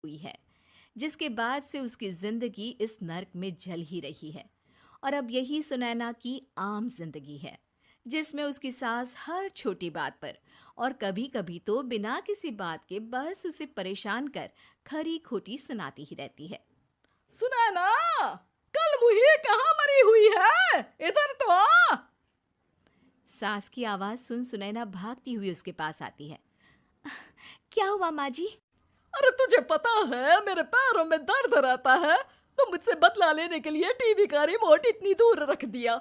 हुई है, जिसके बाद से उसकी जिंदगी इस नर्क में जल ही रही है। और अब यही सुनैना की आम जिंदगी है, जिसमें उसकी सास हर छोटी बात पर और कभी कभी तो बिना किसी बात के बस उसे परेशान कर खरी खोटी सुनाती ही रहती है। सुनैना, कल मुही कहाँ मरी हुई है? इधर तो आ। सास की आवाज सुन सुनैना भागती हुई उसके पास आती है। क्या हुआ माँ जी? अरे तुझे पता है मेरे पैरों में दर्द रहता है, तो मुझसे बदला लेने के लिए टीवी का रिमोट इतनी दूर रख दिया।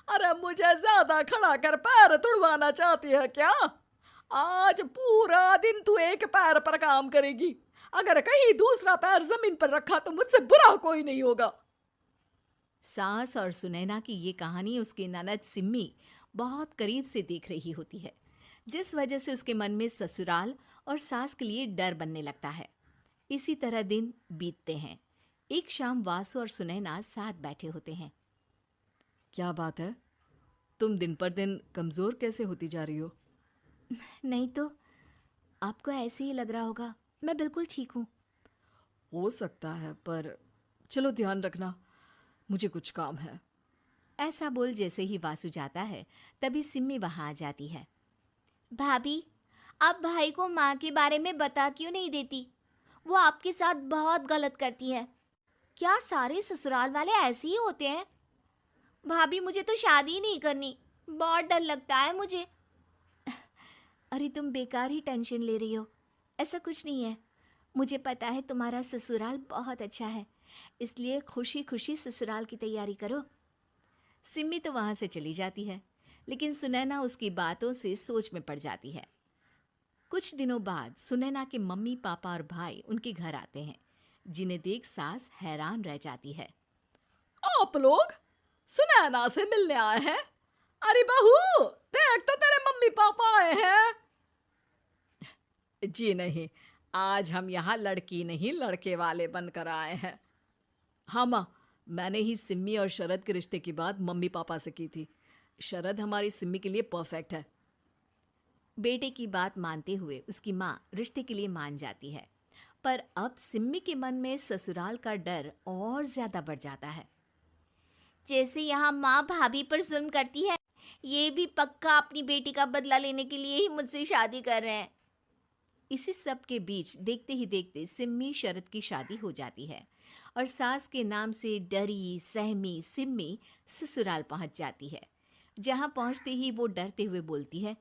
अरे मुझे ज्यादा खड़ा कर पैर तुड़वाना चाहती है क्या? आज पूरा दिन तू एक पैर पर काम करेगी। अगर कहीं दूसरा पैर जमीन पर रखा तो मुझसे बुरा कोई नहीं होगा। सास और सुनैना की ये कहानी उसकी ननद सिम्मी बहुत करीब से देख रही होती है, जिस वजह से उसके मन में ससुराल और सास के लिए डर बनने लगता है। इसी तरह दिन बीतते हैं। एक शाम वासु और सुनैना साथ बैठे होते हैं। क्या बात है? तुम दिन पर दिन कमजोर कैसे होती जा रही हो? नहीं तो, आपको ऐसे ही लग रहा होगा। मैं बिल्कुल ठीक हूँ। हो सकता है, पर चलो ध्यान रखना, मुझे कुछ काम है। ऐसा बोल जैसे ही वासु जाता है, तभी सिम्मी वहां आ जाती है। भाभी, आप भाई को माँ के बारे में बता क्यों नहीं देती? वो आपके साथ बहुत गलत करती है। क्या सारे ससुराल वाले ऐसे ही होते हैं? भाभी, मुझे तो शादी ही नहीं करनी। बहुत डर लगता है मुझे। अरे तुम बेकार ही टेंशन ले रही हो। ऐसा कुछ नहीं है। मुझे पता है तुम्हारा ससुराल बहुत अच्छा है, इसलिए खुशी खुशी ससुराल की तैयारी करो। सिम्मी तो वहां से चली जाती है, लेकिन सुनैना उसकी बातों से सोच में पड़ जाती है। कुछ दिनों बाद सुनैना के मम्मी पापा और भाई उनके घर आते हैं, जिन्हें देख सास हैरान रह जाती है। आप लोग सुनैना से मिलने आए हैं? अरे बहू, देख तो तेरे मम्मी पापा आए हैं। जी नहीं, आज हम यहाँ लड़की नहीं लड़के वाले बनकर आए हैं। हाँ माँ, मैंने ही सिम्मी और शरद के रिश्ते की बात मम्मी पापा से की थी। शरद हमारी सिम्मी के लिए परफेक्ट है। बेटे की बात मानते हुए उसकी माँ रिश्ते के लिए मान जाती है, पर अब सिम्मी के मन में ससुराल का डर और ज्यादा बढ़ जाता है। जैसे यहाँ माँ भाभी पर जुल्म करती है, ये भी पक्का अपनी बेटी का बदला लेने के लिए ही मुझसे शादी कर रहे हैं। इसी सब के बीच देखते ही देखते सिम्मी शरद की शादी हो जाती है और सास के नाम से डरी सहमी सिम्मी ससुराल पहुंच जाती है। जहां पहुंचते ही वो डरते हुए बोलती है,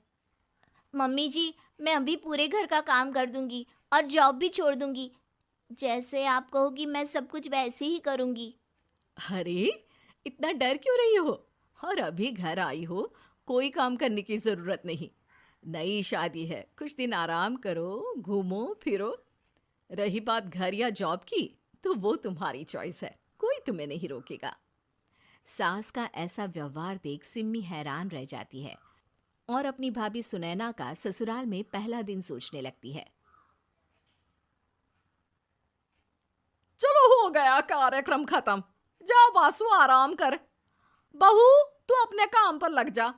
मम्मी जी, मैं अभी पूरे घर का काम कर दूंगी और जॉब भी छोड़ दूंगी। जैसे आप कहोगी मैं सब कुछ वैसे ही करूंगी। अरे, इतना डर क्यों रही हो? और अभी घर आई हो, कोई काम करने की जरूरत नहीं। नई शादी है, कुछ दिन आराम करो, घूमो फिरो। रही बात घर या जॉब की, तो वो तुम्हारी चॉइस है, कोई तुम्हें नहीं रोकेगा। सास का ऐसा व्यवहार देख सिम्मी हैरान रह जाती है और अपनी भाभी सुनैना का ससुराल में पहला दिन सोचने लगती है। चलो, हो गया कार्यक्रम खत्म। जा वासु, आराम कर। बहू, तू अपने काम पर लग जा।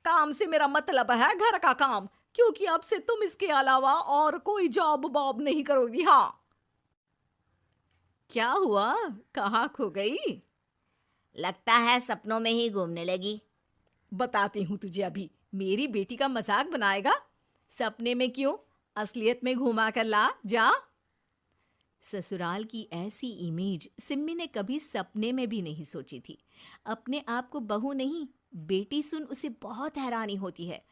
काम से मेरा मतलब है घर का काम, क्योंकि अब से तुम इसके अलावा और कोई जॉब बॉब नहीं करोगी। हाँ। क्या हुआ? कहाँ खो गई? लगता है सपनों में ही घूमने लगी। बताती हूँ तुझे अभी। मेरी बेटी का मजाक बनाएगा? सपने में क्यों, असलियत में घुमा कर ला। जा। ससुराल की ऐसी इमेज सिम्मी ने कभी सपने में भी नहीं सोची थी। अपने आप को बहू नहीं, बेटी सुन उसे बहुत हैरानी होती है।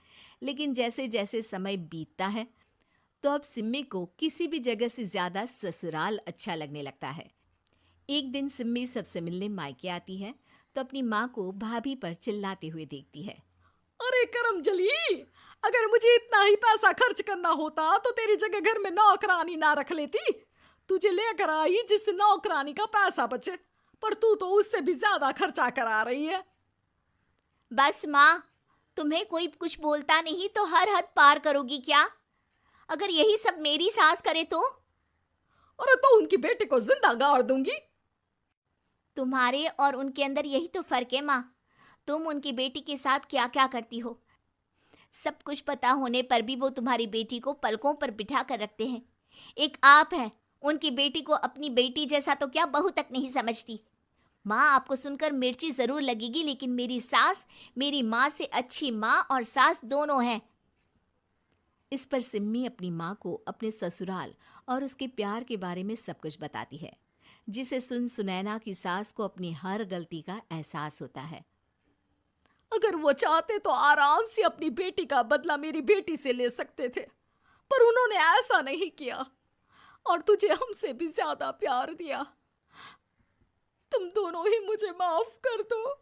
लेकिन जैसे जैसे समय बीतता है, तो अब सिम्मी को किसी भी जगह से ज्यादा ससुराल अच्छा लगने लगता है। एक दिन सिम्मी सबसे मिलने मायके आती है, तो अपनी माँ को भाभी पर चिल्लाते हुए देखती है। अरे करमजली, अगर मुझे इतना ही पैसा खर्च करना होता तो तेरी जगह घर में नौकरानी ना रख लेती। तुझे लेकर आई जिससे नौकरानी का पैसा बचे, पर तू तो उससे भी ज्यादा खर्चा करा रही है। बस माँ, तुम्हें कोई कुछ बोलता नहीं तो हर हद पार करोगी क्या? अगर यही सब मेरी सास करे तो? अरे तो उनकी बेटी को जिंदा गाड़ दूंगी। तुम्हारे और उनके अंदर यही तो फर्क है माँ। तुम उनकी बेटी के साथ क्या क्या करती हो, सब कुछ पता होने पर भी वो तुम्हारी बेटी को पलकों पर बिठा कर रखते हैं। एक आप है, उनकी बेटी को अपनी बेटी जैसा तो क्या बहू तक नहीं समझती। माँ, आपको सुनकर मिर्ची जरूर लगेगी, लेकिन मेरी सास मेरी माँ से अच्छी माँ और सास दोनों हैं। इस पर सिम्मी अपनी माँ को अपने ससुराल और उसके प्यार के बारे में सब कुछ बताती है, जिसे सुन सुनैना की सास को अपनी हर गलती का एहसास होता है। अगर वो चाहते तो आराम से अपनी बेटी का बदला मेरी बेटी से ले सकते थे, पर उन्होंने ऐसा नहीं किया और तुझे हमसे भी ज्यादा प्यार दिया। तुम दोनों ही मुझे माफ कर दो।